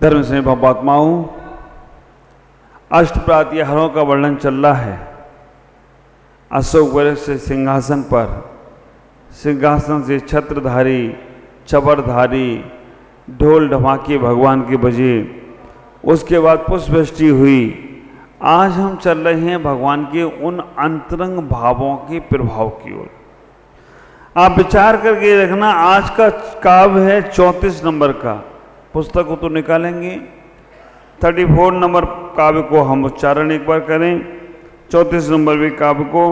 धर्म से भावात्माओं, अष्ट प्रातिहारों का वर्णन चल रहा है। अशोक वृक्ष से सिंहासन पर, सिंहासन से छत्रधारी, चबरधारी, ढोल ढमाके भगवान के बजे, उसके बाद पुष्पवृष्टि हुई। आज हम चल रहे हैं भगवान के उन अंतरंग भावों के प्रभाव की ओर। आप विचार करके रखना, आज का काव्य है 34 नंबर का। पुस्तक को तो निकालेंगे। 34 नंबर काव्य को हम उच्चारण एक बार करें। 34 नंबर भी काव्य को।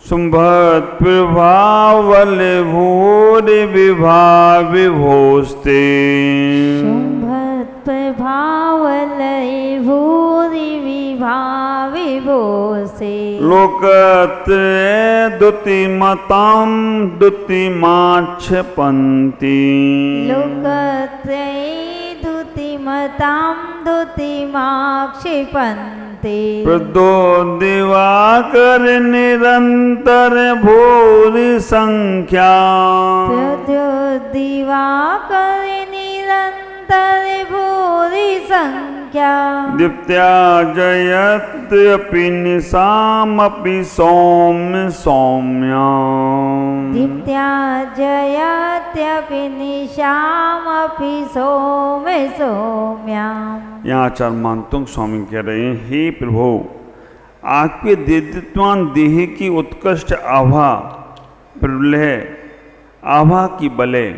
शुंभत प्रभावल भूरि विभा विभोस्ते, शुंभत प्रभावल भूरि विभा विभोस्ते, लोकत्रय द्युतिमतां द्युतिमाक्षपन्ति, लोकत्रये द्युतिमतां द्युतिमाक्षिपन्ति, प्रदो दिवाकर निरंतर भूरि संख्या, प्रदो दिवाकर निरंतर भूरि संख्या, दीप्त्या जयत्यपि निशामपि सौम्य सौम्या, दीप्त्या जयत्यपि निशामपि सौम्य सौम्या। यहाँ आचार्य मानतुंग स्वामी कह रहे हैं, हे प्रभु, आपके दिव्यमान देह की उत्कृष्ट आभा प्रलय, आभा की बलय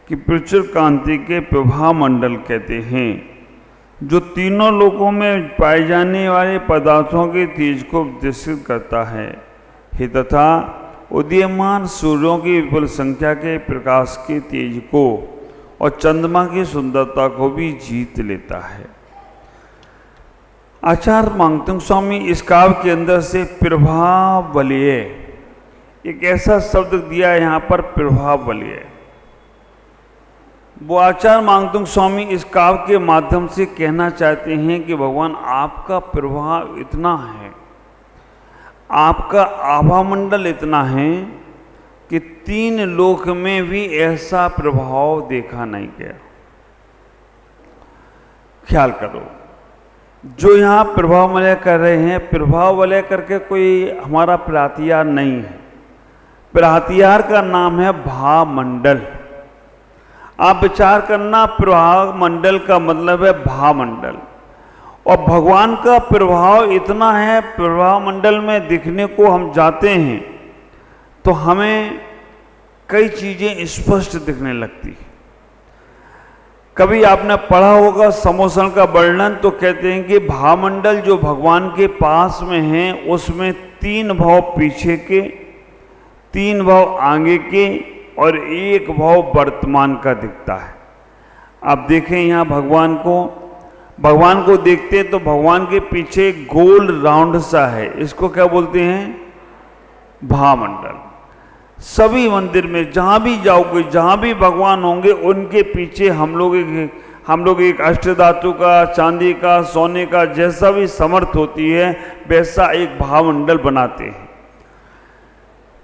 की प्रचुर कांति के प्रभा मंडल कहते हैं, जो तीनों लोकों में पाए जाने वाले पदार्थों के तेज को विकसित करता है। हे तथा उदीयमान सूर्यों की विपुल संख्या के प्रकाश के तेज को और चंद्रमा की सुंदरता को भी जीत लेता है। आचार्य मांगतुंग स्वामी इस काव्य के अंदर से प्रभावलय, एक ऐसा शब्द दिया है यहाँ पर, प्रभावलय। वो आचार्य मांगतुंग स्वामी इस काव्य के माध्यम से कहना चाहते हैं कि भगवान आपका प्रभाव इतना है, आपका आभामंडल इतना है कि 3 लोक में भी ऐसा प्रभाव देखा नहीं गया। ख्याल करो, जो यहाँ प्रभावलय कर रहे हैं, प्रभावलय करके कोई हमारा प्रातिहार नहीं है। प्रातिहार का नाम है भावमंडल। आप विचार करना, प्रभाव मंडल का मतलब है भावमंडल, और भगवान का प्रभाव इतना है, प्रभाव मंडल में दिखने को हम जाते हैं तो हमें कई चीजें स्पष्ट दिखने लगती हैं। कभी आपने पढ़ा होगा समोसन का वर्णन, तो कहते हैं कि भावमंडल जो भगवान के पास में है, उसमें 3 भाव पीछे के, 3 भाव आगे के और 1 भाव वर्तमान का दिखता है। आप देखें यहाँ भगवान को देखते हैं तो भगवान के पीछे गोल राउंड सा है, इसको क्या बोलते हैं? भावमंडल। सभी मंदिर में जहाँ भी जाओगे, जहाँ भी भगवान होंगे, उनके पीछे हम लोग एक अष्टधातु का, चांदी का, सोने का, जैसा भी समर्थ होती है वैसा एक भावमंडल बनाते हैं।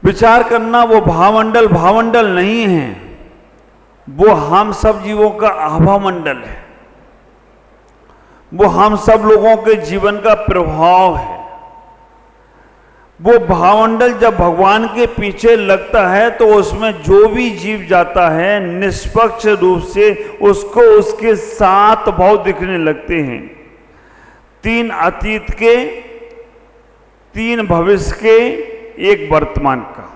विचार करना, वो भावमंडल नहीं है, वो हम सब जीवों का आभामंडल है, वो हम सब लोगों के जीवन का प्रभाव है। वो भावमंडल जब भगवान के पीछे लगता है तो उसमें जो भी जीव जाता है, निष्पक्ष रूप से उसको उसके 7 भाव दिखने लगते हैं। 3 अतीत के, 3 भविष्य के, 1 वर्तमान का।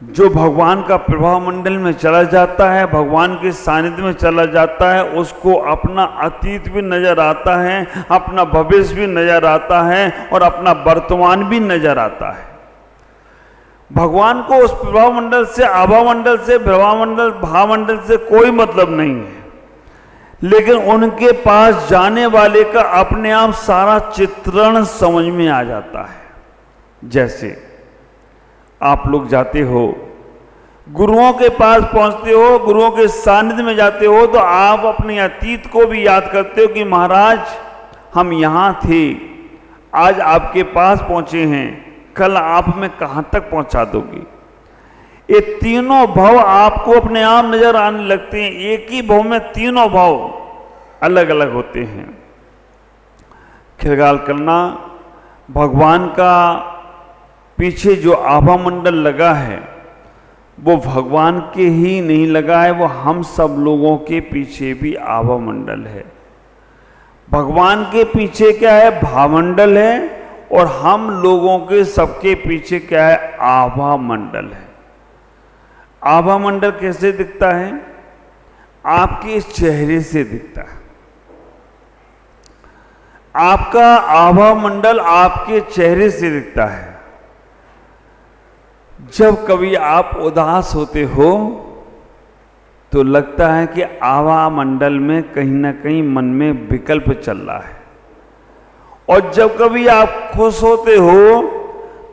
जो भगवान का प्रभाव मंडल में चला जाता है, भगवान के सानिध्य में चला जाता है, उसको अपना अतीत भी नजर आता है, अपना भविष्य भी नजर आता है और अपना वर्तमान भी नजर आता है। भगवान को उस प्रभाव मंडल से, आभामंडल से, भावमंडल से कोई मतलब नहीं है, लेकिन उनके पास जाने वाले का अपने आप सारा चित्रण समझ में आ जाता है। जैसे आप लोग जाते हो, गुरुओं के पास पहुंचते हो, गुरुओं के सानिध्य में जाते हो, तो आप अपने अतीत को भी याद करते हो कि महाराज हम यहाँ थे, आज आपके पास पहुंचे हैं, कल आप हमें कहाँ तक पहुंचा दोगे। ये तीनों भाव आपको अपने आप नजर आने लगते हैं। एक ही भाव में तीनों भाव अलग अलग होते हैं। ख्याल करना, भगवान का पीछे जो आभा मंडल लगा है वो भगवान के ही नहीं लगा है, वो हम सब लोगों के पीछे भी आभा मंडल है। भगवान के पीछे क्या है? भामंडल है, और हम लोगों के सबके पीछे क्या है? आभा मंडल है। आभा मंडल कैसे दिखता है? आपके चेहरे से दिखता है। आपका आभा मंडल आपके चेहरे से दिखता है। जब कभी आप उदास होते हो तो लगता है कि आभा मंडल में कहीं ना कहीं मन में विकल्प चल रहा है, और जब कभी आप खुश होते हो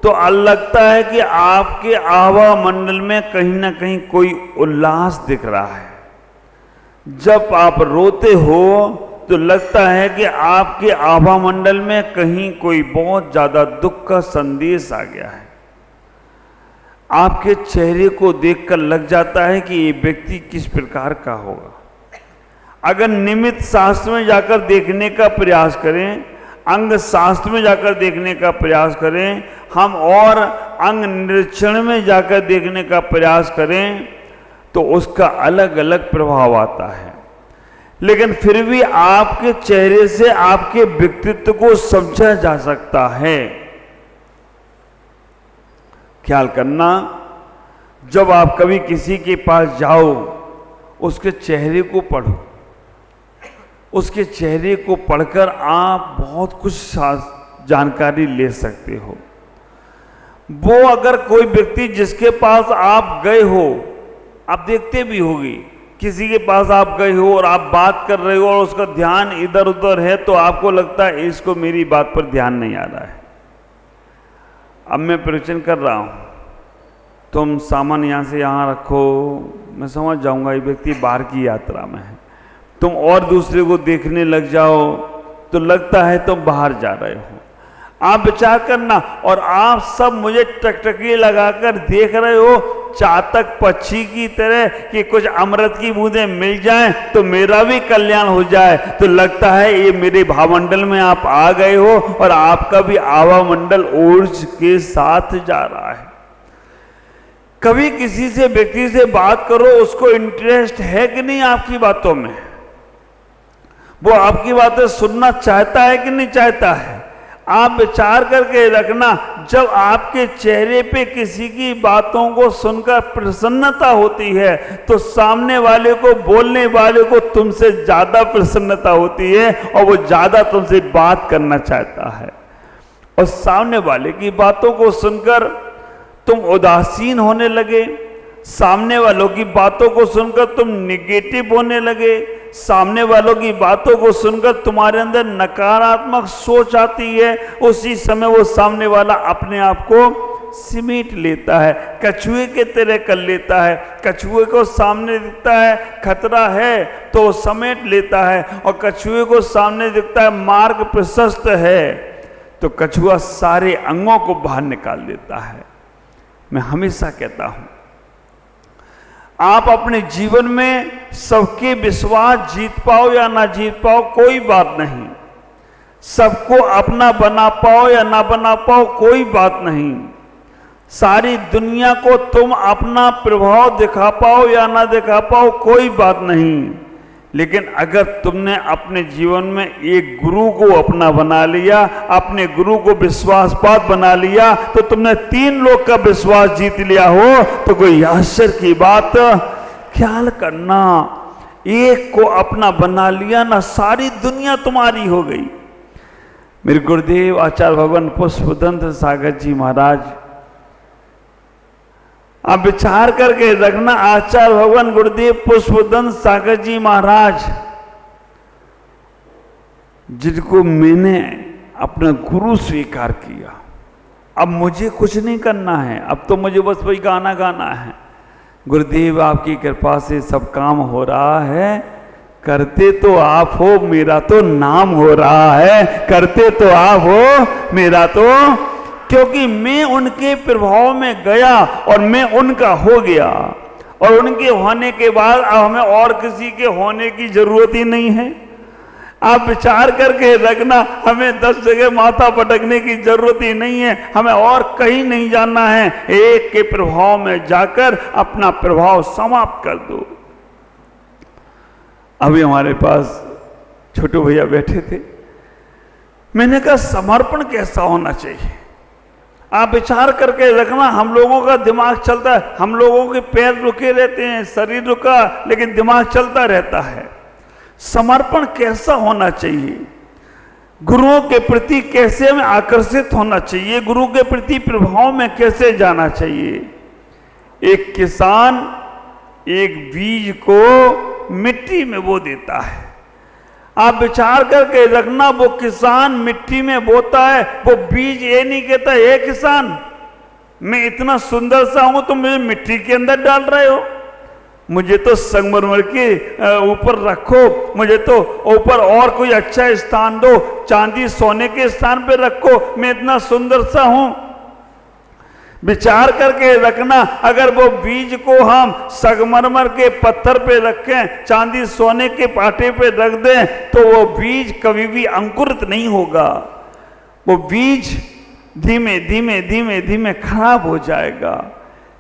तो लगता है कि आपके आभा मंडल में कहीं ना कहीं कोई उल्लास दिख रहा है। जब आप रोते हो तो लगता है कि आपके आभा मंडल में कहीं कोई बहुत ज्यादा दुख का संदेश आ गया है। आपके चेहरे को देखकर लग जाता है कि ये व्यक्ति किस प्रकार का होगा। अगर निमित्त शास्त्र में जाकर देखने का प्रयास करें, अंग शास्त्र में जाकर देखने का प्रयास करें हम, और अंग निरीक्षण में जाकर देखने का प्रयास करें, तो उसका अलग अलग प्रभाव आता है। लेकिन फिर भी आपके चेहरे से आपके व्यक्तित्व को समझा जा सकता है। ख्याल करना, जब आप कभी किसी के पास जाओ, उसके चेहरे को पढ़ो। उसके चेहरे को पढ़कर आप बहुत कुछ जानकारी ले सकते हो। वो अगर कोई व्यक्ति जिसके पास आप गए हो, आप देखते भी होगी, किसी के पास आप गए हो और आप बात कर रहे हो और उसका ध्यान इधर उधर है, तो आपको लगता है इसको मेरी बात पर ध्यान नहीं आ रहा है। अब मैं प्रवचन कर रहा हूं, तुम सामान यहां से यहां रखो, मैं समझ जाऊंगा ये व्यक्ति बाहर की यात्रा में है। तुम और दूसरे को देखने लग जाओ तो लगता है तुम बाहर जा रहे हो। आप विचार करना, और आप सब मुझे टकटकी लगाकर देख रहे हो चातक पक्षी की तरह कि कुछ अमृत की बूंदें मिल जाएं तो मेरा भी कल्याण हो जाए। तो लगता है ये मेरे भावमंडल में आप आ गए हो और आपका भी आभा मंडल ऊर्ज के साथ जा रहा है। कभी किसी से व्यक्ति से बात करो, उसको इंटरेस्ट है कि नहीं आपकी बातों में? वो आपकी बातें सुनना चाहता है कि नहीं चाहता है? आप विचार करके रखना, जब आपके चेहरे पे किसी की बातों को सुनकर प्रसन्नता होती है तो सामने वाले को, बोलने वाले को तुमसे ज्यादा प्रसन्नता होती है और वो ज्यादा तुमसे बात करना चाहता है। और सामने वाले की बातों को सुनकर तुम उदासीन होने लगे, सामने वालों की बातों को सुनकर तुम निगेटिव होने लगे, सामने वालों की बातों को सुनकर तुम्हारे अंदर नकारात्मक सोच आती है, उसी समय वो सामने वाला अपने आप को सिमेट लेता है, कछुए के तरह कर लेता है। कछुए को सामने दिखता है खतरा है तो समेट लेता है, और कछुए को सामने दिखता है मार्ग प्रशस्त है तो कछुआ सारे अंगों को बाहर निकाल देता है। मैं हमेशा कहता हूं, आप अपने जीवन में सबके विश्वास जीत पाओ या ना जीत पाओ कोई बात नहीं, सबको अपना बना पाओ या ना बना पाओ कोई बात नहीं, सारी दुनिया को तुम अपना प्रभाव दिखा पाओ या ना दिखा पाओ कोई बात नहीं, लेकिन अगर तुमने अपने जीवन में एक गुरु को अपना बना लिया, अपने गुरु को विश्वासपात बना लिया, तो तुमने 3 लोग का विश्वास जीत लिया हो तो कोई आश्चर्य की बात। ख्याल करना, एक को अपना बना लिया ना, सारी दुनिया तुम्हारी हो गई। मेरे गुरुदेव आचार्य भगवान पुष्पदंत सागर जी महाराज, आप विचार करके रखना, आचार्य भगवान गुरुदेव पुष्पदंत सागर जी महाराज, जिनको मैंने अपना गुरु स्वीकार किया, अब मुझे कुछ नहीं करना है, अब तो मुझे बस वही गाना गाना है। गुरुदेव आपकी कृपा से सब काम हो रहा है, करते तो आप हो, मेरा तो नाम हो रहा है, करते तो आप हो, मेरा तो क्योंकि मैं उनके प्रभाव में गया और मैं उनका हो गया, और उनके होने के बाद अब हमें और किसी के होने की जरूरत ही नहीं है। आप विचार करके रखना, हमें 10 जगह माथा पटकने की जरूरत ही नहीं है, हमें और कहीं नहीं जाना है। एक के प्रभाव में जाकर अपना प्रभाव समाप्त कर दो। अभी हमारे पास छोटू भैया बैठे थे, मैंने कहा समर्पण कैसा होना चाहिए। आप विचार करके रखना, हम लोगों का दिमाग चलता है, हम लोगों के पैर रुके रहते हैं, शरीर रुका, लेकिन दिमाग चलता रहता है। समर्पण कैसा होना चाहिए, गुरुओं के प्रति कैसे हमें आकर्षित होना चाहिए, गुरु के प्रति प्रभाव में कैसे जाना चाहिए। एक किसान एक बीज को मिट्टी में बो देता है। आप विचार करके रखना, वो किसान मिट्टी में बोता है, वो बीज ये नहीं कहता हे किसान मैं इतना सुंदर सा हूं, तुम मुझे मिट्टी के अंदर डाल रहे हो, मुझे तो संगमरमर के ऊपर रखो, मुझे तो ऊपर और कोई अच्छा स्थान दो, चांदी सोने के स्थान पे रखो, मैं इतना सुंदर सा हूं। विचार करके रखना, अगर वो बीज को हम संगमरमर के पत्थर पे रखें, चांदी सोने के पाटे पे रख दें, तो वो बीज कभी भी अंकुरित नहीं होगा। वो बीज धीमे धीमे धीमे धीमे खराब हो जाएगा।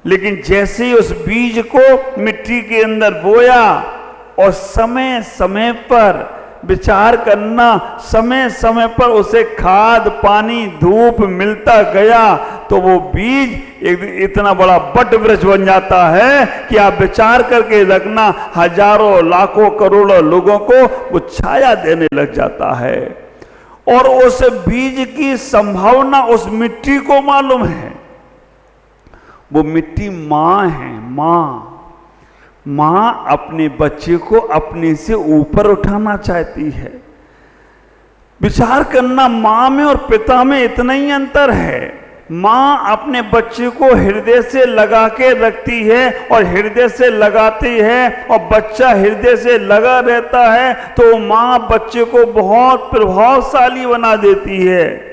लेकिन जैसे ही उस बीज को मिट्टी के अंदर बोया और समय समय पर विचार करना, समय समय पर उसे खाद पानी धूप मिलता गया, तो वो बीज एक इतना बड़ा बट वृक्ष बन जाता है कि आप विचार करके रखना, हजारों लाखों करोड़ों लोगों को वो छाया देने लग जाता है। और उस बीज की संभावना उस मिट्टी को मालूम है। वो मिट्टी मां है, मां अपने बच्चे को अपने से ऊपर उठाना चाहती है। विचार करना, मां में और पिता में इतना ही अंतर है। मां अपने बच्चे को हृदय से लगा के रखती है और हृदय से लगाती है, और बच्चा हृदय से लगा रहता है, तो मां बच्चे को बहुत प्रभावशाली बना देती है।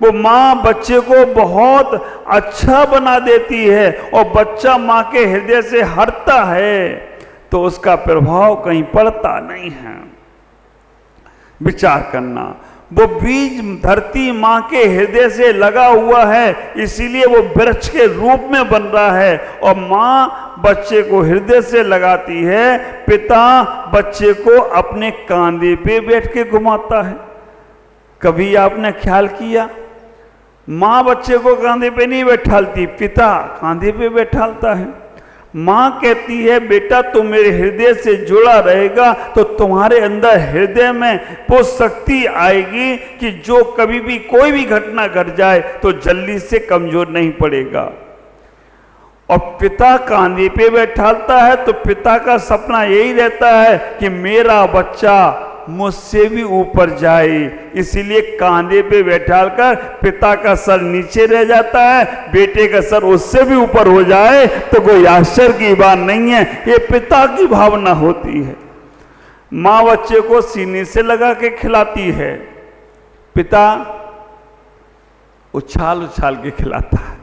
वो माँ बच्चे को बहुत अच्छा बना देती है, और बच्चा माँ के हृदय से हटता है तो उसका प्रभाव कहीं पड़ता नहीं है। विचार करना, वो बीज धरती माँ के हृदय से लगा हुआ है, इसीलिए वो वृक्ष के रूप में बन रहा है, और माँ बच्चे को हृदय से लगाती है। पिता बच्चे को अपने कांधे पे बैठ के घुमाता है। कभी आपने ख्याल किया, माँ बच्चे को कांधे पे नहीं बैठालती, पिता कांधे पे बैठालता है। माँ कहती है बेटा तुम मेरे हृदय से जुड़ा रहेगा तो तुम्हारे अंदर हृदय में वो शक्ति आएगी कि जो कभी भी कोई भी घटना घट जाए तो जल्दी से कमजोर नहीं पड़ेगा। और पिता कांधे पे बैठालता है तो पिता का सपना यही रहता है कि मेरा बच्चा मुझसे भी ऊपर जाए, इसीलिए कांधे पे बैठालकर पिता का सर नीचे रह जाता है, बेटे का सर उससे भी ऊपर हो जाए तो कोई आश्चर्य की बात नहीं है। ये पिता की भावना होती है। माँ बच्चे को सीने से लगा के खिलाती है, पिता उछाल उछाल के खिलाता है,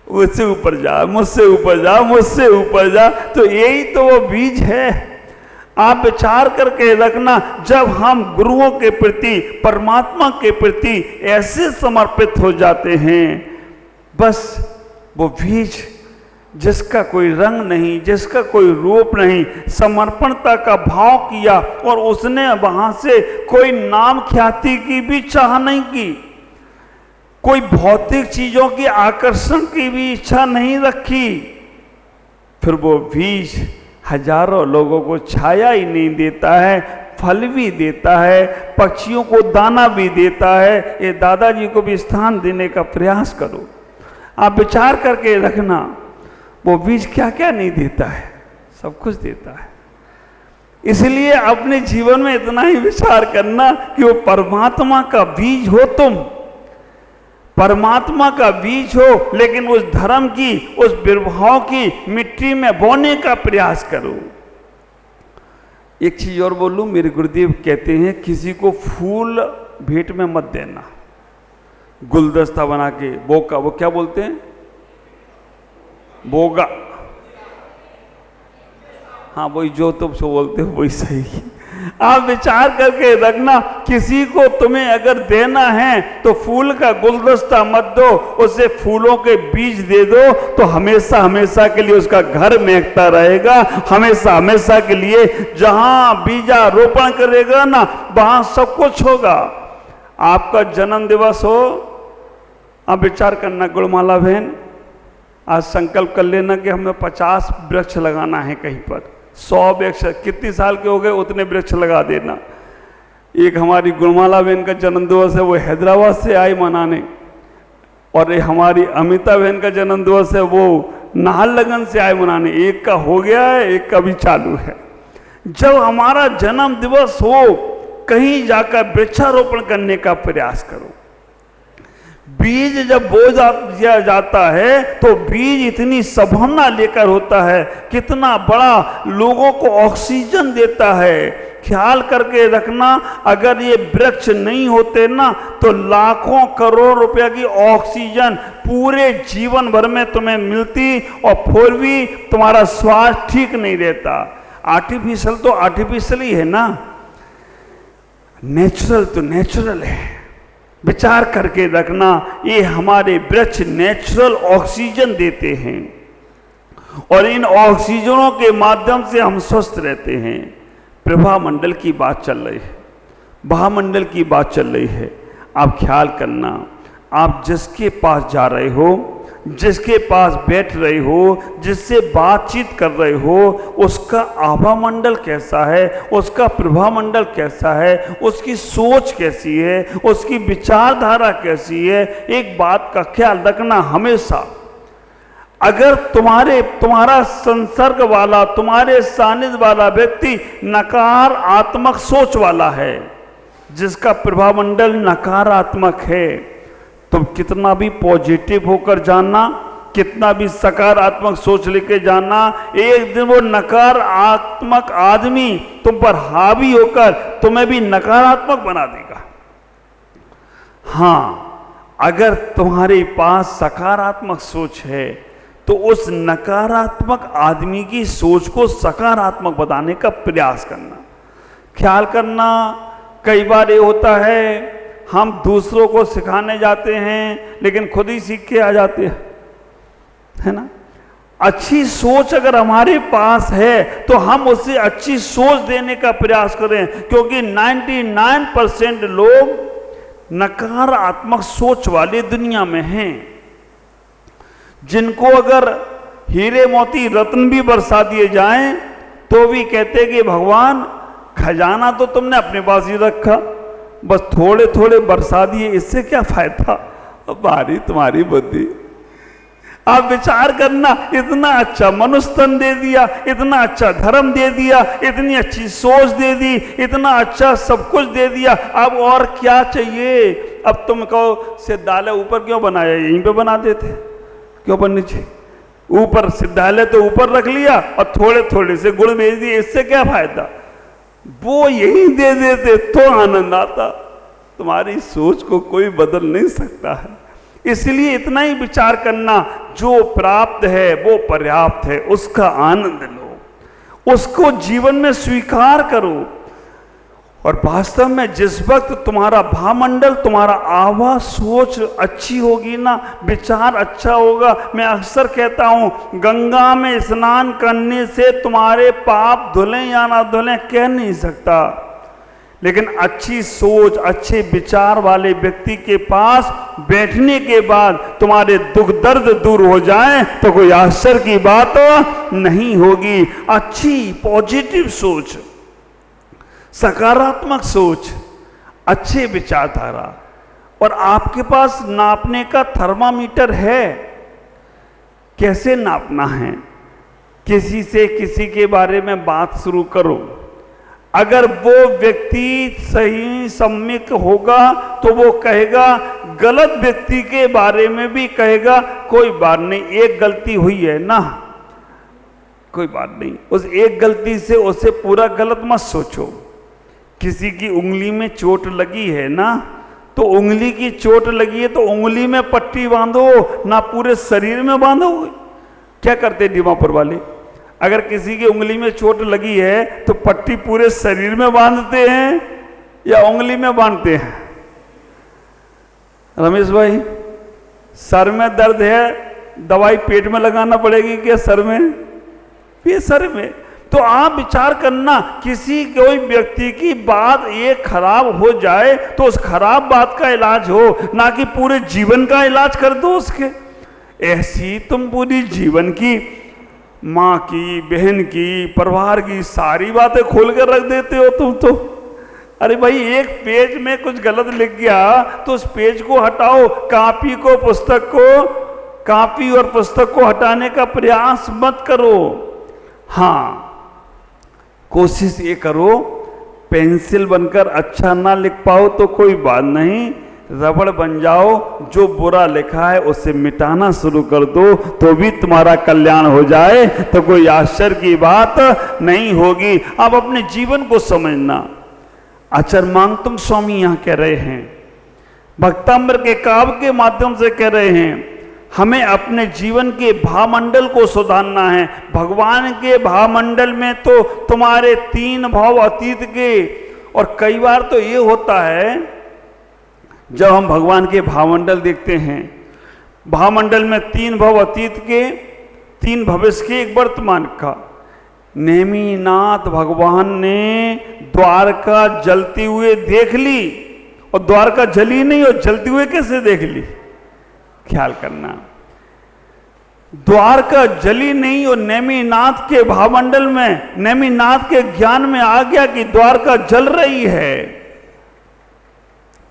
उससे ऊपर जा, मुझसे ऊपर जा, मुझसे ऊपर जा। तो यही तो वो बीज है। आप विचार करके रखना, जब हम गुरुओं के प्रति परमात्मा के प्रति ऐसे समर्पित हो जाते हैं, बस वो बीज जिसका कोई रंग नहीं, जिसका कोई रूप नहीं, समर्पणता का भाव किया और उसने वहां से कोई नाम ख्याति की भी चाह नहीं की, कोई भौतिक चीजों की आकर्षण की भी इच्छा नहीं रखी, फिर वो बीज हजारों लोगों को छाया ही नहीं देता है, फल भी देता है, पक्षियों को दाना भी देता है। ये दादाजी को भी स्थान देने का प्रयास करो। आप विचार करके रखना, वो बीज क्या क्या नहीं देता है, सब कुछ देता है। इसलिए अपने जीवन में इतना ही विचार करना कि वो परमात्मा का बीज हो, तुम परमात्मा का बीज हो, लेकिन उस धर्म की, उस विभाव की मिट्टी में बोने का प्रयास करो। एक चीज और बोलूं, मेरे गुरुदेव कहते हैं किसी को फूल भेंट में मत देना। गुलदस्ता बना के, बोका, वो क्या बोलते हैं, बोगा, हाँ वही जो तुम सो बोलते हो वही सही। आप विचार करके रखना, किसी को तुम्हें अगर देना है तो फूल का गुलदस्ता मत दो, उसे फूलों के बीज दे दो, तो हमेशा हमेशा के लिए उसका घर महकता रहेगा। हमेशा हमेशा के लिए जहां बीजारोपण करेगा ना, वहां सब कुछ होगा। आपका जन्म दिवस हो, आप विचार करना गुणमाला बहन, आज संकल्प कर लेना कि हमें 50 वृक्ष लगाना है कहीं पर, 100 वृक्ष, कितनी साल के हो गए उतने वृक्ष लगा देना। एक हमारी गुणमाला बहन का जन्म दिवस है, वो हैदराबाद से आई मनाने, और हमारी अमिता बहन का जन्म दिवस है, वो नाहरलगुन से आए मनाने। एक का हो गया है, एक का भी चालू है। जब हमारा जन्म दिवस हो, कहीं जाकर वृक्षारोपण करने का प्रयास करो। बीज जब बो दिया जाता है तो बीज इतनी संभावना लेकर होता है, कितना बड़ा लोगों को ऑक्सीजन देता है। ख्याल करके रखना, अगर ये वृक्ष नहीं होते ना तो लाखों करोड़ रुपए की ऑक्सीजन पूरे जीवन भर में तुम्हें मिलती, और फिर भी तुम्हारा स्वास्थ्य ठीक नहीं रहता। आर्टिफिशियल तो आर्टिफिशियल ही है ना, नेचुरल तो नेचुरल है। विचार करके रखना, ये हमारे वृक्ष नेचुरल ऑक्सीजन देते हैं, और इन ऑक्सीजनों के माध्यम से हम स्वस्थ रहते हैं। प्रभा मंडल की बात चल रही है, भामंडल की बात चल रही है। आप ख्याल करना, आप जिसके पास जा रहे हो, जिसके पास बैठ रहे हो, जिससे बातचीत कर रहे हो, उसका आभा मंडल कैसा है, उसका प्रभा मंडल कैसा है, उसकी सोच कैसी है, उसकी विचारधारा कैसी है। एक बात का ख्याल रखना हमेशा, अगर तुम्हारा संसर्ग वाला, तुम्हारे सानिध्य वाला व्यक्ति नकारात्मक सोच वाला है, जिसका प्रभा मंडल नकारात्मक है, तुम कितना भी पॉजिटिव होकर जाना, कितना भी सकारात्मक सोच लेके जाना, एक दिन वो नकारात्मक आदमी तुम पर हावी होकर तुम्हें भी नकारात्मक बना देगा। हाँ, अगर तुम्हारे पास सकारात्मक सोच है तो उस नकारात्मक आदमी की सोच को सकारात्मक बनाने का प्रयास करना। ख्याल करना, कई बार ये होता है हम दूसरों को सिखाने जाते हैं लेकिन खुद ही सीख के आ जाते हैं, है ना। अच्छी सोच अगर हमारे पास है तो हम उससे अच्छी सोच देने का प्रयास करें, क्योंकि 99% लोग नकारात्मक सोच वाले दुनिया में हैं, जिनको अगर हीरे मोती रत्न भी बरसा दिए जाएं तो भी कहते कि भगवान खजाना तो तुमने अपने पास ही रखा, बस थोड़े थोड़े बरसा दिए, इससे क्या फायदा। भारी तुम्हारी बुद्धि। आप विचार करना, इतना अच्छा मनुष्य तन दे दिया, इतना अच्छा धर्म दे दिया, इतनी अच्छी सोच दे दी, इतना अच्छा सब कुछ दे दिया, अब और क्या चाहिए। अब तुम कहो सिद्धालय ऊपर क्यों बनाया, यहीं पे बना देते, क्यों पर नीचे। ऊपर सिद्धालय तो ऊपर रख लिया और थोड़े थोड़े से गुण भेज दिए, इससे क्या फायदा। वो यही दे देते तो आनंद आता। तुम्हारी सोच को कोई बदल नहीं सकता है, इसलिए इतना ही विचार करना, जो प्राप्त है वो पर्याप्त है, उसका आनंद लो, उसको जीवन में स्वीकार करो। और वास्तव में जिस वक्त तुम्हारा भावमंडल, तुम्हारा आवाज, सोच अच्छी होगी ना, विचार अच्छा होगा। मैं अक्सर कहता हूं, गंगा में स्नान करने से तुम्हारे पाप धुलें या ना धुलें कह नहीं सकता, लेकिन अच्छी सोच, अच्छे विचार वाले व्यक्ति के पास बैठने के बाद तुम्हारे दुख दर्द दूर हो जाएं तो कोई आश्चर्य की बात नहीं होगी। अच्छी पॉजिटिव सोच, सकारात्मक सोच, अच्छे विचारधारा। और आपके पास नापने का थर्मामीटर है, कैसे नापना है। किसी से किसी के बारे में बात शुरू करो, अगर वो व्यक्ति सही सम्यक होगा तो वो कहेगा, गलत व्यक्ति के बारे में भी कहेगा कोई बात नहीं, एक गलती हुई है ना, कोई बात नहीं, उस एक गलती से उसे पूरा गलत मत सोचो। किसी की उंगली में चोट लगी है ना, तो उंगली की चोट लगी है तो उंगली में पट्टी बांधो, ना पूरे शरीर में बांधोगे। क्या करते दीमापुर वाले, अगर किसी की उंगली में चोट लगी है तो पट्टी पूरे शरीर में बांधते हैं या उंगली में बांधते हैं? रमेश भाई, सर में दर्द है, दवाई पेट में लगाना पड़ेगी क्या सर में? ये सर में। तो आप विचार करना, किसी कोई व्यक्ति की बात एक खराब हो जाए तो उस खराब बात का इलाज हो, ना कि पूरे जीवन का इलाज कर दो उसके। ऐसी तुम पूरी जीवन की, माँ की, बहन की, परिवार की सारी बातें खोल कर रख देते हो तुम तो। अरे भाई, एक पेज में कुछ गलत लिख गया तो उस पेज को हटाओ, कॉपी को, पुस्तक को, कॉपी और पुस्तक को हटाने का प्रयास मत करो। हाँ, कोशिश ये करो, पेंसिल बनकर अच्छा ना लिख पाओ तो कोई बात नहीं, रबड़ बन जाओ, जो बुरा लिखा है उसे मिटाना शुरू कर दो तो भी तुम्हारा कल्याण हो जाए, तो कोई आश्चर्य की बात नहीं होगी। अब अपने जीवन को समझना। आचार्य मांगतुंग स्वामी यहाँ कह रहे हैं, भक्तामृत के काव्य के माध्यम से कह रहे हैं, हमें अपने जीवन के भावमंडल को सुधारना है। भगवान के भावमंडल में तो तुम्हारे 3 भाव अतीत के, और कई बार तो ये होता है जब हम भगवान के भावमंडल देखते हैं, भावमंडल में 3 भाव अतीत के, 3 भविष्य के, 1 वर्तमान का। नेमिनाथ भगवान ने द्वारका जलती हुए देख ली, और द्वारका जली नहीं और जलती हुए कैसे देख ली? ख्याल करना, द्वारका जली नहीं और नेमिनाथ के भावमंडल में, नेमिनाथ के ज्ञान में आ गया कि द्वारका जल रही है।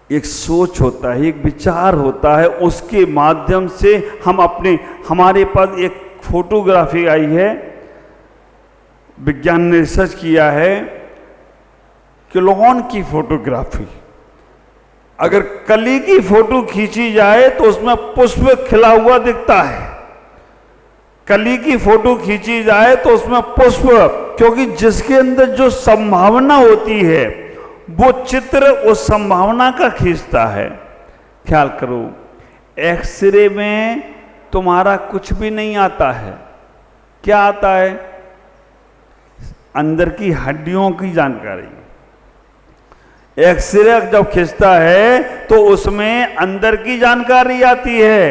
एक सोच होता है, एक विचार होता है, उसके माध्यम से हम हमारे पास एक फोटोग्राफी आई है, विज्ञान ने रिसर्च किया है, किलोन की फोटोग्राफी। अगर कली की फोटो खींची जाए तो उसमें पुष्प खिला हुआ दिखता है, कली की फोटो खींची जाए तो उसमें पुष्प, क्योंकि जिसके अंदर जो संभावना होती है वो चित्र उस संभावना का खींचता है। ख्याल करो, एक्सरे में तुम्हारा कुछ भी नहीं आता है, क्या आता है? अंदर की हड्डियों की जानकारी। एक्सरे जब खींचता है तो उसमें अंदर की जानकारी आती है,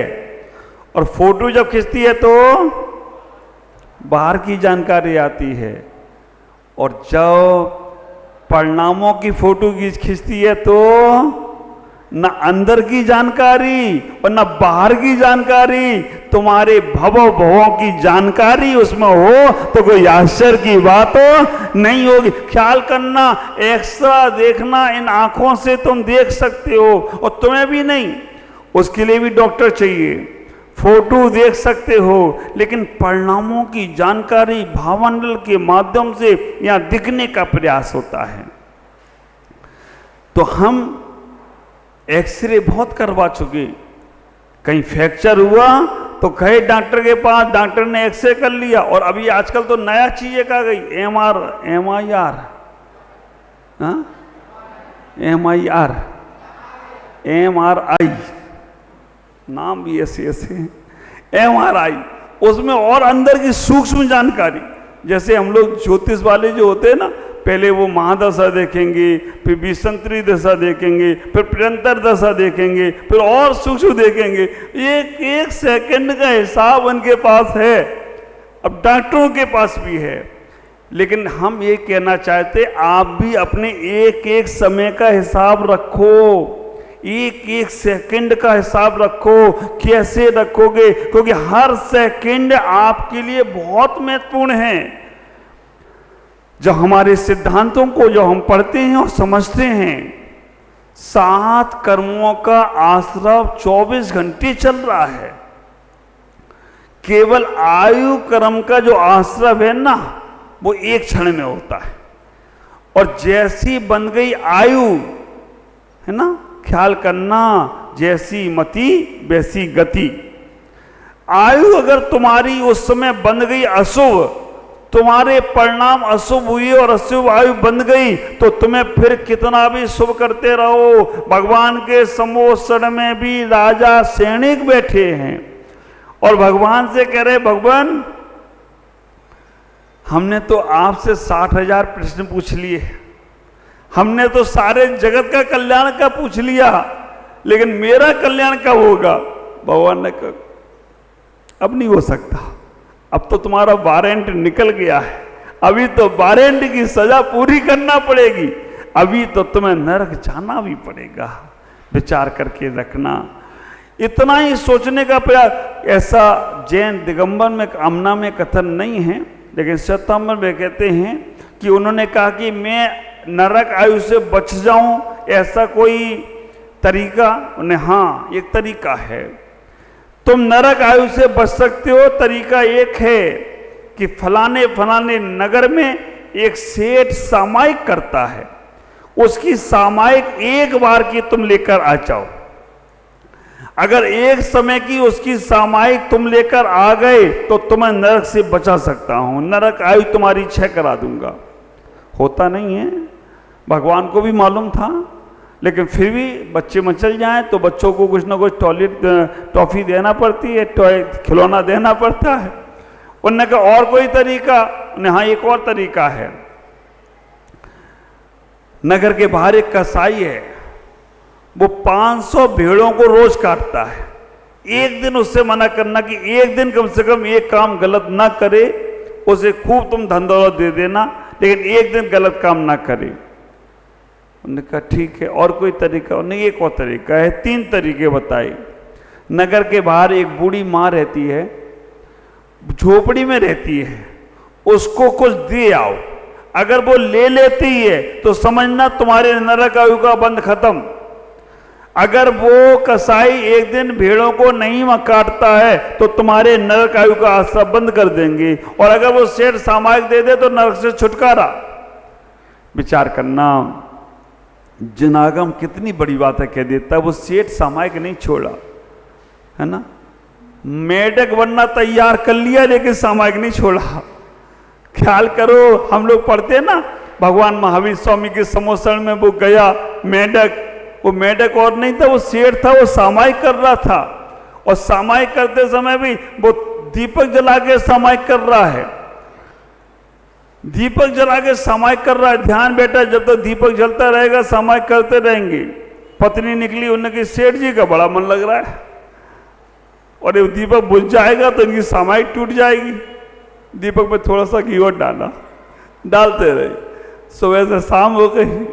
और फोटो जब खींचती है तो बाहर की जानकारी आती है। और जब परिणामों की फोटो खींचती है तो न अंदर की जानकारी और न बाहर की जानकारी, तुम्हारे भवों की जानकारी उसमें हो तो कोई आश्चर्य की बात नहीं होगी। ख्याल करना, एक्स्ट्रा देखना, इन आंखों से तुम देख सकते हो, और तुम्हें भी नहीं, उसके लिए भी डॉक्टर चाहिए। फोटो देख सकते हो, लेकिन परिणामों की जानकारी भावमंडल के माध्यम से यहाँ दिखने का प्रयास होता है। तो हम एक्सरे बहुत करवा चुके, कहीं फ्रैक्चर हुआ तो गए डॉक्टर के पास, डॉक्टर ने एक्सरे कर लिया, और अभी आजकल तो नया चीज एक आ गई, MRI, नाम भी ऐसे MRI, उसमें और अंदर की सूक्ष्म जानकारी। जैसे हम लोग ज्योतिष वाले जो होते हैं ना, पहले वो महादशा देखेंगे, फिर विसंतरी दशा देखेंगे, फिर प्रियंतर दशा देखेंगे, फिर और सूक्ष्म देखेंगे। एक सेकंड का हिसाब उनके पास है, अब डॉक्टरों के पास भी है। लेकिन हम ये कहना चाहते, आप भी अपने एक समय का हिसाब रखो, एक सेकंड का हिसाब रखो। कैसे रखोगे? क्योंकि हर सेकंड आपके लिए बहुत महत्वपूर्ण है। जो हमारे सिद्धांतों को जो हम पढ़ते हैं और समझते हैं, 7 कर्मों का आश्रव 24 घंटे चल रहा है। केवल आयु कर्म का जो आश्रव है ना, वो एक क्षण में होता है, और जैसी बन गई आयु है ना, ख्याल करना, जैसी मति वैसी गति। आयु अगर तुम्हारी उस समय बन गई अशुभ, तुम्हारे परिणाम अशुभ हुए और अशुभ आयु बंध गई तो तुम्हें फिर कितना भी शुभ करते रहो। भगवान के समोसण में भी राजा सैनिक बैठे हैं और भगवान से कह रहे, भगवान हमने तो आपसे 60,000 प्रश्न पूछ लिए, हमने तो सारे जगत का कल्याण का पूछ लिया, लेकिन मेरा कल्याण कब होगा? भगवान ने कहा अब नहीं हो सकता, अब तो तुम्हारा वारंट निकल गया है, अभी तो वारंट की सजा पूरी करना पड़ेगी, अभी तो तुम्हें नरक जाना भी पड़ेगा, विचार करके रखना। इतना ही सोचने का प्रयास। ऐसा जैन दिगंबर में कामना में कथन नहीं है, लेकिन श्वेतांबर में कहते हैं कि उन्होंने कहा कि मैं नरक आयु से बच जाऊं, ऐसा कोई तरीका? उन्हें हाँ, एक तरीका है, तुम नरक आयु से बच सकते हो। तरीका एक है कि फलाने फलाने नगर में एक सेठ सामायिक करता है, उसकी सामायिक एक बार की तुम लेकर आ जाओ। अगर एक समय की उसकी सामायिक तुम लेकर आ गए तो तुम्हें नरक से बचा सकता हूं, नरक आयु तुम्हारी क्षय करा दूंगा। होता नहीं है, भगवान को भी मालूम था, लेकिन फिर भी बच्चे मचल जाएं तो बच्चों को कुछ ना कुछ टॉफी देना पड़ती है, खिलौना देना पड़ता है। उन्होंने कहा और कोई तरीका? उन्हें हाँ, एक और तरीका है। नगर के बाहर एक कसाई है, वो 500 भेड़ों को रोज काटता है। एक दिन उससे मना करना कि एक दिन कम से कम एक काम गलत ना करे, उसे खूब तुम धन दौलत दे देना, लेकिन एक दिन गलत काम ना करे। उन्होंने कहा ठीक है, और कोई तरीका? नहीं, एक और तरीका है। 3 तरीके बताए। नगर के बाहर एक बूढ़ी माँ रहती है, झोपड़ी में रहती है, उसको कुछ दे आओ, अगर वो ले लेती है तो समझना तुम्हारे नरक आयु का बंध खत्म। अगर वो कसाई एक दिन भेड़ों को नहीं काटता है तो तुम्हारे नरक आयु का आश्रय बंद कर देंगे, और अगर वो सेठ सामायिक दे दे तो नरक से छुटकारा। विचार करना, जनागम कितनी बड़ी बात है कह देता है। वो सेठ सामायिक नहीं छोड़ा, है ना, मेढक बनना तैयार कर लिया लेकिन सामायिक नहीं छोड़ा। ख्याल करो, हम लोग पढ़ते हैं ना, भगवान महावीर स्वामी के समोसण में वो गया मेढक, वो मेढक और नहीं था, वो सेठ था, वो सामायिक कर रहा था, और सामायिक करते समय भी वो दीपक जला के सामायिक कर रहा है, दीपक जला के सामायिक कर रहा है। ध्यान बेटा, जब तक दीपक जलता रहेगा सामायिक करते रहेंगे। पत्नी निकली, उन्होंने कहा सेठ जी का बड़ा मन लग रहा है, और ये दीपक बुझ जाएगा तो इनकी सामायिक टूट जाएगी। दीपक में थोड़ा सा घी और डालते रहे। सुबह से शाम हो गई,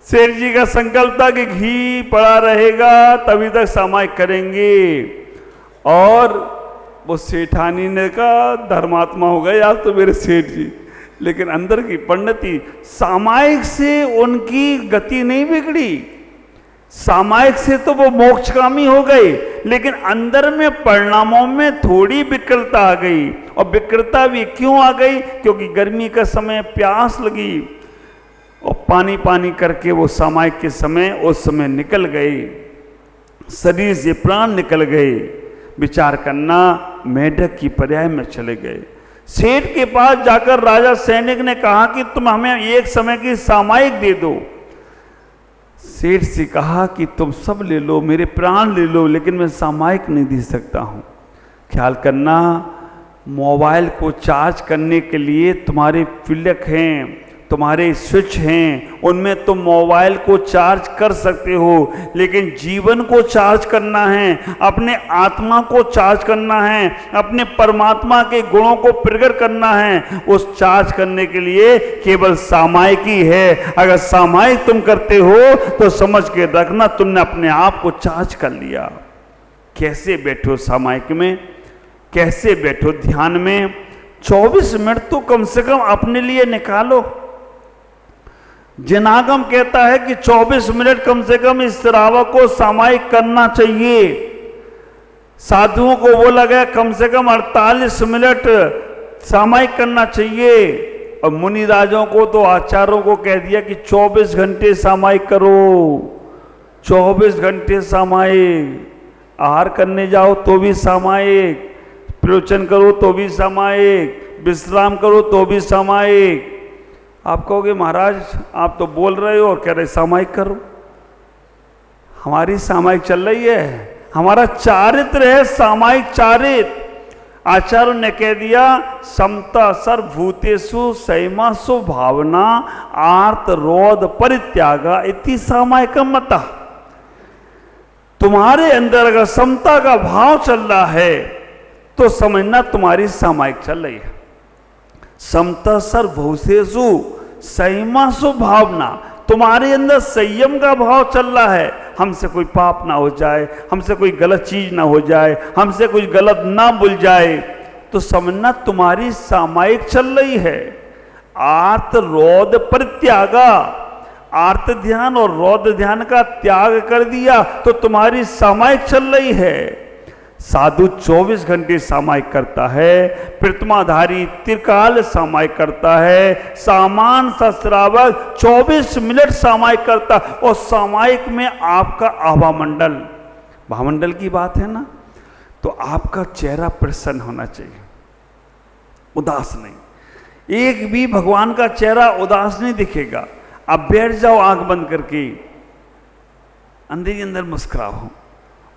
सेठ जी का संकल्प था कि घी पड़ा रहेगा तभी तक सामायिक करेंगे, और वो सेठानी ने कहा धर्मात्मा हो गए आज तो मेरे सेठ जी, लेकिन अंदर की पंडिती, सामायिक से उनकी गति नहीं बिगड़ी, सामायिक से तो वो मोक्षकामी हो गए, लेकिन अंदर में परिणामों में थोड़ी विकृतता आ गई। और विकृतता भी क्यों आ गई? क्योंकि गर्मी का समय प्यास लगी, और पानी पानी करके वो सामायिक के समय उस समय निकल गए, शरीर से प्राण निकल गए। विचार करना, मेढक की पर्याय में चले गए। सेठ के पास जाकर राजा सैनिक ने कहा कि तुम हमें एक समय की सामायिक दे दो। सेठ से कहा कि तुम सब ले लो, मेरे प्राण ले लो, लेकिन मैं सामायिक नहीं दे सकता हूं। ख्याल करना, मोबाइल को चार्ज करने के लिए तुम्हारे प्लग हैं, तुम्हारे स्विच हैं, उनमें तुम मोबाइल को चार्ज कर सकते हो, लेकिन जीवन को चार्ज करना है, अपने आत्मा को चार्ज करना है, अपने परमात्मा के गुणों को प्रकट करना है, उस चार्ज करने के लिए केवल सामायिक ही है। अगर सामायिक तुम करते हो तो समझ के रखना तुमने अपने आप को चार्ज कर लिया। कैसे बैठो सामायिक में, कैसे बैठो ध्यान में, 24 मिनट तो कम से कम अपने लिए निकालो। जनागम कहता है कि 24 मिनट कम से कम इस श्रावक को सामायिक करना चाहिए। साधुओं को वो लगा कम से कम 48 मिनट सामायिक करना चाहिए, और मुनि राजों को तो आचार्यों को कह दिया कि 24 घंटे सामायिक करो, 24 घंटे सामायिक। आहार करने जाओ तो भी सामायिक, प्रवचन करो तो भी सामायिक, विश्राम करो तो भी सामायिक। आप कहोगे महाराज आप तो बोल रहे हो और कह रहे सामायिक करो। हमारी सामायिक चल रही है, हमारा चारित्र है सामायिक चारित्र। आचार्य ने कह दिया समता सर्वभूतेषु संयमासु भावना आर्त रोध परित्यागा इति सामायिकम मता। तुम्हारे अंदर अगर समता का भाव चल रहा है तो समझना तुम्हारी सामायिक चल रही है। समता सर्वभूतेषु संयमासु भावना, तुम्हारे अंदर संयम का भाव चल रहा है। हमसे कोई पाप ना हो जाए, हमसे कोई गलत चीज ना हो जाए, हमसे कुछ गलत ना भूल जाए, तो समझना तुम्हारी सामायिक चल रही है। आर्त रोध परित्यागा, आर्त ध्यान और रोध ध्यान का त्याग कर दिया तो तुम्हारी सामायिक चल रही है। साधु 24 घंटे सामायिक करता है, प्रतिमाधारी त्रिकाल सामायिक करता है, सामान सा श्रावक 24 मिनट सामायिक करता, और सामायिक में आपका आभामंडल, भामंडल की बात है ना, तो आपका चेहरा प्रसन्न होना चाहिए, उदास नहीं। एक भी भगवान का चेहरा उदास नहीं दिखेगा। आप बैठ जाओ आंख बंद करके, अंदर ही अंदर मुस्कुराओ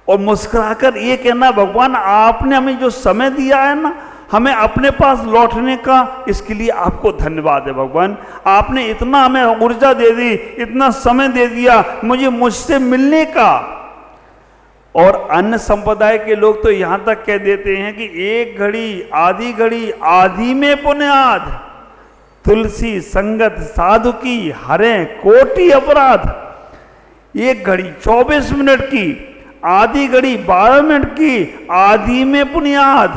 और मुस्कुराकर ये कहना भगवान आपने हमें जो समय दिया है ना, हमें अपने पास लौटने का, इसके लिए आपको धन्यवाद है भगवान। आपने इतना हमें ऊर्जा दे दी, इतना समय दे दिया मुझे मुझसे मिलने का। और अन्य संप्रदाय के लोग तो यहां तक कह देते हैं कि एक घड़ी आधी में पुण्याद, तुलसी संगत साधु की हरे कोटि अपराध। एक घड़ी 24 मिनट की, आधी घड़ी 12 मिनट की, आधी में पुण्याद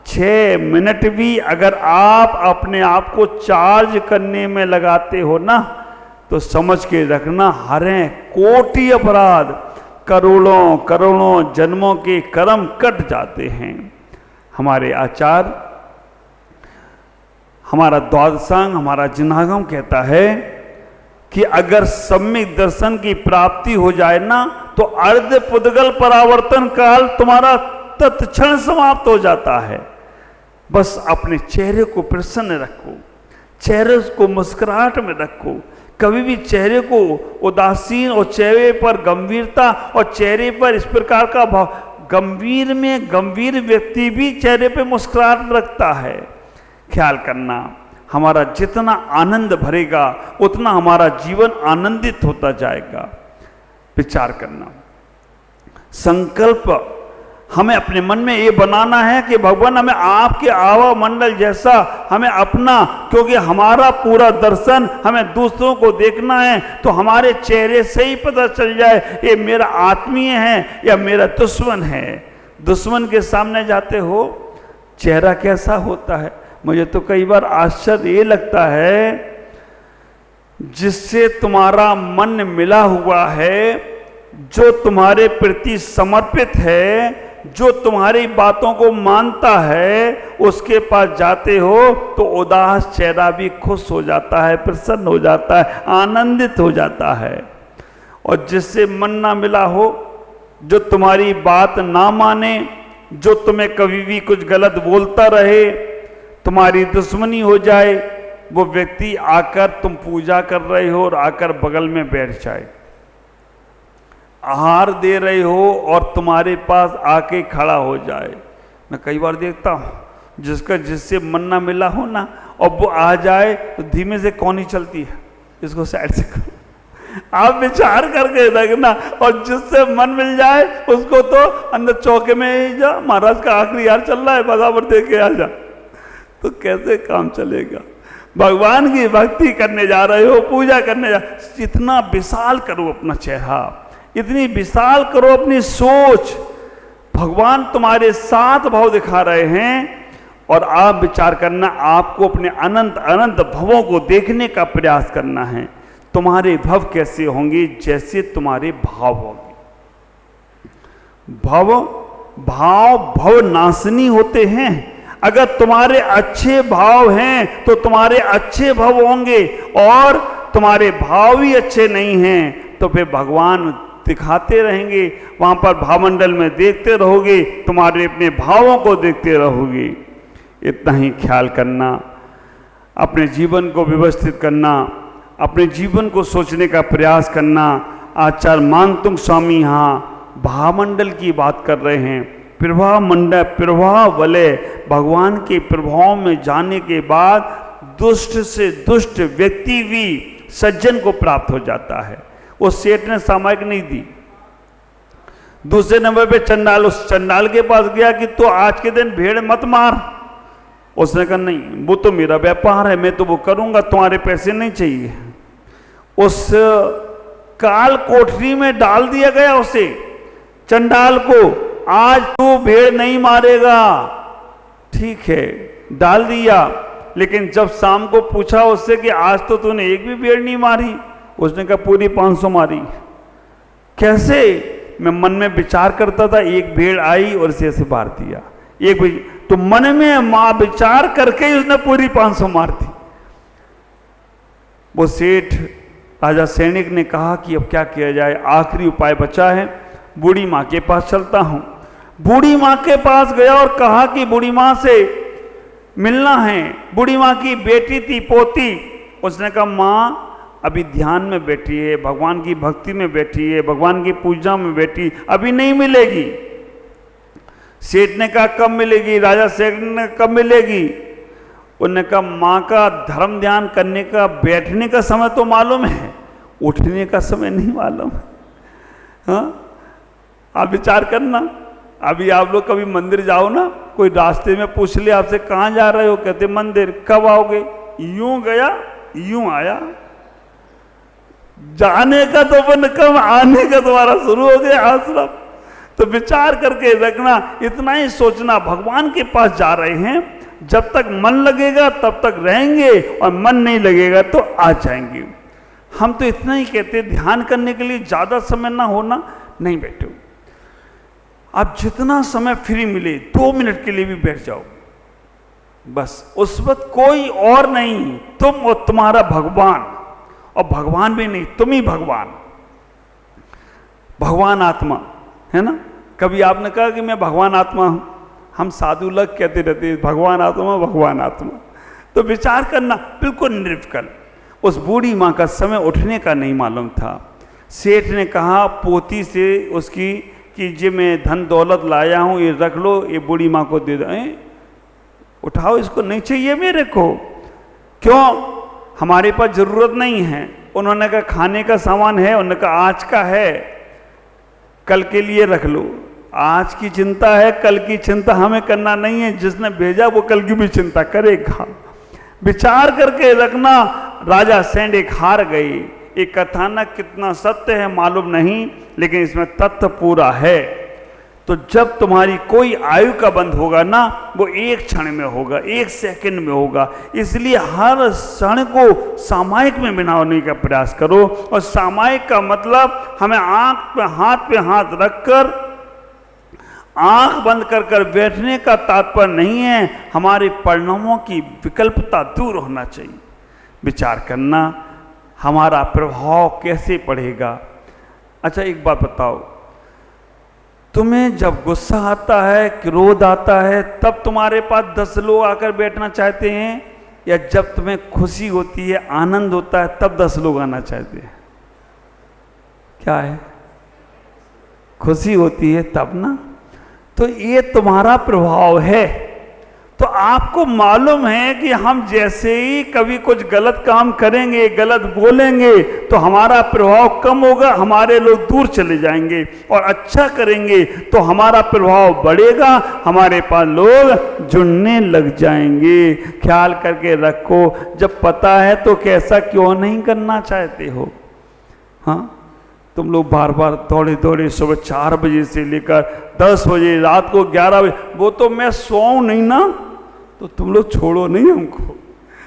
6 मिनट भी अगर आप अपने आप को चार्ज करने में लगाते हो ना, तो समझ के रखना हरे कोटि अपराध, करोड़ों करोड़ों जन्मों के कर्म कट जाते हैं। हमारे आचार्य, हमारा द्वादशांग, हमारा जिनागम कहता है कि अगर सम्यक दर्शन की प्राप्ति हो जाए ना, तो अर्ध पुद्गल परावर्तन काल तुम्हारा तत्क्षण समाप्त हो जाता है। बस अपने चेहरे को प्रसन्न रखो, चेहरे को मुस्कुराहट में रखो। कभी भी चेहरे को उदासीन और चेहरे पर गंभीरता और चेहरे पर इस प्रकार का भाव, गंभीर व्यक्ति भी चेहरे पे मुस्कुराहट रखता है। ख्याल करना, हमारा जितना आनंद भरेगा उतना हमारा जीवन आनंदित होता जाएगा। विचार करना, संकल्प हमें अपने मन में ये बनाना है कि भगवान हमें आपके आवा मंडल जैसा हमें अपना, क्योंकि हमारा पूरा दर्शन हमें दूसरों को देखना है, तो हमारे चेहरे से ही पता चल जाए ये मेरा आत्मीय है या मेरा दुश्मन है। दुश्मन के सामने जाते हो, चेहरा कैसा होता है? मुझे तो कई बार आश्चर्य ये लगता है, जिससे तुम्हारा मन मिला हुआ है, जो तुम्हारे प्रति समर्पित है, जो तुम्हारी बातों को मानता है, उसके पास जाते हो तो उदास चेहरा भी खुश हो जाता है, प्रसन्न हो जाता है, आनंदित हो जाता है। और जिससे मन ना मिला हो, जो तुम्हारी बात ना माने, जो तुम्हें कभी भी कुछ गलत बोलता रहे, तुम्हारी दुश्मनी हो जाए, वो व्यक्ति आकर, तुम पूजा कर रहे हो और आकर बगल में बैठ जाए, आहार दे रहे हो और तुम्हारे पास आके खड़ा हो जाए। मैं कई बार देखता हूँ जिससे मन ना मिला हो ना, और वो आ जाए तो धीमे से कौनी चलती है, इसको साइड से करो। आप विचार करके देखना, और जिससे मन मिल जाए उसको तो अंदर चौके में ही जा, महाराज का आखिरी यार चल रहा है, बराबर दे के आ जा, तो कैसे काम चलेगा? भगवान की भक्ति करने जा रहे हो, पूजा करने जा, इतना विशाल करो अपना चेहरा, इतनी विशाल करो अपनी सोच। भगवान तुम्हारे साथ भाव दिखा रहे हैं, और आप विचार करना, आपको अपने अनंत अनंत भवों को देखने का प्रयास करना है। तुम्हारे भव कैसे होंगे? जैसे तुम्हारे भाव होंगे। भाव नाशनी होते हैं। अगर तुम्हारे अच्छे भाव हैं तो तुम्हारे अच्छे भव होंगे, और तुम्हारे भाव ही अच्छे नहीं हैं तो फिर भगवान दिखाते रहेंगे, वहां पर भावमंडल में देखते रहोगे, तुम्हारे अपने भावों को देखते रहोगे। इतना ही ख्याल करना, अपने जीवन को व्यवस्थित करना, अपने जीवन को सोचने का प्रयास करना। आचार्य मानतुंग स्वामी यहाँ भावमंडल की बात कर रहे हैं। प्रवाह मंडल, प्रवाह वलय, भगवान के प्रभाव में जाने के बाद दुष्ट से दुष्ट व्यक्ति भी सज्जन को प्राप्त हो जाता है। वो सेठ ने सामयिक नहीं दी। दूसरे नंबर पे चंडाल, उस चंडाल के पास गया कि तो आज के दिन भेड़ मत मार। उसने कहा नहीं, वो तो मेरा व्यापार है, मैं तो वो करूंगा, तुम्हारे पैसे नहीं चाहिए। उस काल कोठरी में डाल दिया गया उसे, चंडाल को। आज तू भेड़ नहीं मारेगा, ठीक है, डाल दिया। लेकिन जब शाम को पूछा उससे कि आज तो तूने एक भी भेड़ नहीं मारी, उसने कहा पूरी 500 मारी। कैसे? मैं मन में विचार करता था, एक भेड़ आई और इसे ऐसे मार दिया। एक भेड़ तो मन में मां विचार करके ही उसने पूरी 500 मार दी। वो सेठ राजा सैनिक ने कहा कि अब क्या किया जाए, आखिरी उपाय बचा है, बूढ़ी माँ के पास चलता हूं। बूढ़ी माँ के पास गया और कहा कि बूढ़ी माँ से मिलना है। बूढ़ी माँ की बेटी थी, पोती। उसने कहा माँ अभी ध्यान में बैठी है, भगवान की भक्ति में बैठी है, भगवान की पूजा में बैठी, अभी नहीं मिलेगी। सेठ ने कहा कब मिलेगी? राजा सेठ ने कब मिलेगी? उन्होंने कहा माँ का धर्म ध्यान करने का, बैठने का समय तो मालूम है, उठने का समय नहीं मालूम। हाँ, आप विचार करना। अभी आप लोग कभी मंदिर जाओ ना, कोई रास्ते में पूछ ले आपसे कहाँ जा रहे हो, कहते मंदिर। कब आओगे? यूं गया यूं आया। जाने का तो अपन कम, आने का तुम्हारा शुरू हो गया आश्रम। तो विचार करके रखना, इतना ही सोचना, भगवान के पास जा रहे हैं, जब तक मन लगेगा तब तक रहेंगे और मन नहीं लगेगा तो आ जाएंगे। हम तो इतना ही कहते, ध्यान करने के लिए ज्यादा समय ना होना, नहीं बैठो। आप जितना समय फ्री मिले 2 मिनट के लिए भी बैठ जाओ, बस। उस वक्त कोई और नहीं, तुम और तुम्हारा भगवान, और भगवान भी नहीं, तुम ही भगवान। भगवान आत्मा है ना। कभी आपने कहा कि मैं भगवान आत्मा हूं? हम साधु लोग कहते रहते हैं भगवान आत्मा, भगवान आत्मा। तो विचार करना, बिल्कुल निर्विकल्प। उस बूढ़ी माँ का समय उठने का नहीं मालूम था। सेठ ने कहा पोती से उसकी कि जे मैं धन दौलत लाया हूं, ये रख लो, ये बूढ़ी माँ को दे दो। उठाओ, इसको नहीं चाहिए मेरे को। क्यों? हमारे पास जरूरत नहीं है। उन्होंने कहा खाने का सामान है, उन्होंने कहा आज का है, कल के लिए रख लो। आज की चिंता है, कल की चिंता हमें करना नहीं है। जिसने भेजा वो कल की भी चिंता करेगा। विचार करके रखना। राजा सैनिक हार गए। ये कथानक कितना सत्य है मालूम नहीं, लेकिन इसमें तथ्य पूरा है। तो जब तुम्हारी कोई आयु का बंध होगा ना, वो एक क्षण में होगा, 1 सेकंड में होगा। इसलिए हर क्षण को सामायिक में बनाने का प्रयास करो। और सामायिक का मतलब हमें आंख पे हाथ रखकर, आंख बंद कर कर बैठने का तात्पर्य नहीं है। हमारे परिणामों की विकल्पता दूर होना चाहिए। विचार करना, हमारा प्रभाव कैसे पड़ेगा। अच्छा एक बात बताओ, तुम्हें जब गुस्सा आता है, क्रोध आता है, तब तुम्हारे पास 10 लोग आकर बैठना चाहते हैं, या जब तुम्हें खुशी होती है, आनंद होता है, तब 10 लोग आना चाहते हैं? क्या है? खुशी होती है तब ना। तो ये तुम्हारा प्रभाव है। तो आपको मालूम है कि हम जैसे ही कभी कुछ गलत काम करेंगे, गलत बोलेंगे, तो हमारा प्रभाव कम होगा, हमारे लोग दूर चले जाएंगे। और अच्छा करेंगे तो हमारा प्रभाव बढ़ेगा, हमारे पास लोग जुड़ने लग जाएंगे। ख्याल करके रखो, जब पता है तो कैसा क्यों नहीं करना चाहते हो? हाँ, तुम लोग बार बार दौड़े दौड़े सुबह 4 बजे से लेकर 10 बजे, रात को 11 बजे, वो तो मैं सोऊं नहीं ना, तो तुम लोग छोड़ो नहीं हमको।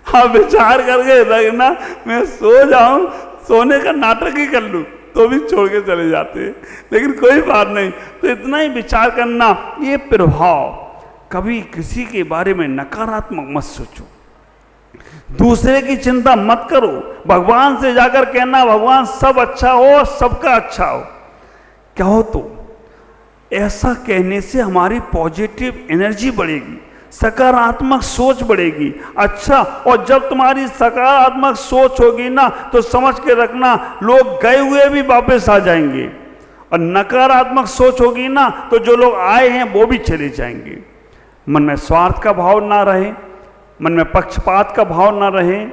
हाँ, विचार करके रखना, मैं सो जाऊं, सोने का नाटक ही कर लूं, तो भी छोड़ के चले जाते हैं, लेकिन कोई बात नहीं। तो इतना ही विचार करना, ये प्रभाव, कभी किसी के बारे में नकारात्मक मत सोचो, दूसरे की चिंता मत करो। भगवान से जाकर कहना भगवान सब अच्छा हो, सबका अच्छा हो। कहो तो ऐसा कहने से हमारी पॉजिटिव एनर्जी बढ़ेगी, सकारात्मक सोच बढ़ेगी। अच्छा, और जब तुम्हारी सकारात्मक सोच होगी ना तो समझ के रखना लोग गए हुए भी वापस आ जाएंगे, और नकारात्मक सोच होगी ना तो जो लोग आए हैं वो भी चले जाएंगे। मन में स्वार्थ का भाव ना रहे, मन में पक्षपात का भाव ना रहे,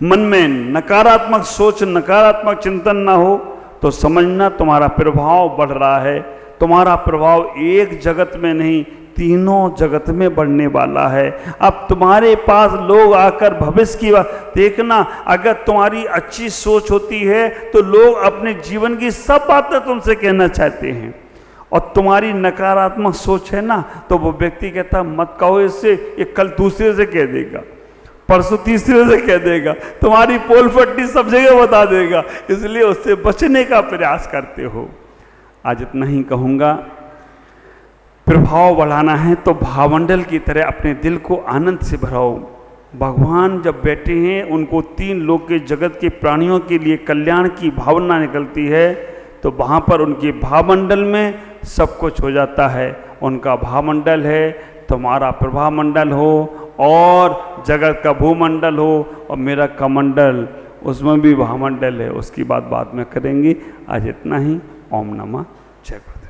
मन में नकारात्मक सोच, नकारात्मक चिंतन ना हो तो समझना तुम्हारा प्रभाव बढ़ रहा है। तुम्हारा प्रभाव एक जगत में नहीं, तीनों जगत में बढ़ने वाला है। अब तुम्हारे पास लोग आकर भविष्य की बात देखना, अगर तुम्हारी अच्छी सोच होती है तो लोग अपने जीवन की सब बातें तुमसे कहना चाहते हैं, और तुम्हारी नकारात्मक सोच है ना तो वो व्यक्ति कहता मत कहो इससे, ये कल दूसरे से कह देगा, परसों तीसरे से कह देगा, तुम्हारी पोल फट्टी सब जगह बता देगा, इसलिए उससे बचने का प्रयास करते हो। आज इतना ही कहूँगा। प्रभाव बढ़ाना है तो भावमंडल की तरह अपने दिल को आनंद से भराओ। भगवान जब बैठे हैं उनको तीन लोक के जगत के प्राणियों के लिए कल्याण की भावना निकलती है, तो वहाँ पर उनके भावमंडल में सब कुछ हो जाता है। उनका भावमंडल है, तुम्हारा प्रभामंडल हो, और जगत का भूमंडल हो, और मेरा कमंडल उसमें भी भावमंडल है, उसकी बात बाद में करेंगे। आज इतना ही। ओम नमः जय गुरुदेव।